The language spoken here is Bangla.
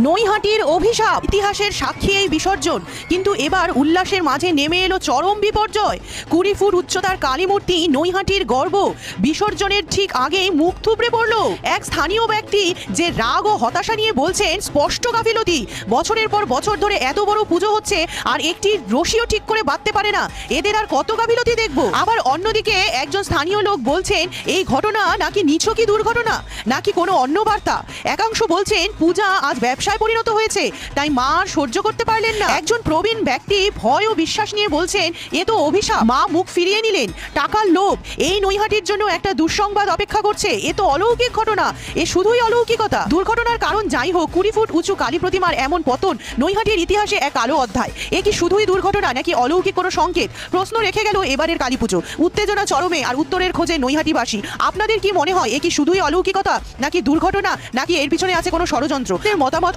নৈহাটির অভিশাপ, ইতিহাসের সাক্ষী এই বিসর্জন। কিন্তু এবার উল্লাসের মাঝে নেমে এলো চরম বিপর্যয়। 20 ফুট উচ্চতার কালীমূর্তি, নৈহাটির গর্ব, বিসর্জনের ঠিক আগেই মুখ থুবড়ে পড়ল এক স্থানীয় ব্যক্তি, যে রাগ ও হতাশা নিয়ে বলছেন স্পষ্ট গাফিলতি। বছরের পর বছর ধরে এত বড় পুজো হচ্ছে আর একটি রশিও ঠিক করে বাঁধতে পারে না, এদের আর কত গাফিলতি দেখব। আবার অন্যদিকে একজন স্থানীয় লোক বলছেন এই ঘটনা নাকি নিছকই দুর্ঘটনা, নাকি কোনো অন্য বার্তা। একাংশ বলছেন পূজা আজ ব্যবসায় পরিণত হয়েছে, তাই মা আর সহ্য করতে পারলেন না। একজন প্রবীণ ব্যক্তি ভয় ও বিশ্বাস নিয়ে বলছেন এ তো অভিশাপ, মা মুখ ফিরিয়ে নিলেন, টাকার লোভ এই নৈহাটির জন্য একটা দুঃসংবাদ অপেক্ষা করছে। এ তো অলৌকিক ঘটনা, এ শুধুই অলৌকিকতা। দুর্ঘটনার কারণ যাই হোক, 20 ফুট উঁচু কালী প্রতিমার এমন পতন নৈহাটির ইতিহাসে এক কালো অধ্যায়। এ কি শুধুই দুর্ঘটনা নাকি অলৌকিক কোনো সংকেত? প্রশ্ন রেখে গেল এবারের কালী পুজো। উত্তেজনা চরমে আর উত্তরের খোঁজে নৈহাটিবাসী। আপনাদের কি মনে হয় এ কি শুধুই অলৌকিকতা নাকি দুর্ঘটনা, নাকি এর পিছনে আছে কোনো ষড়যন্ত্র? এর মতামত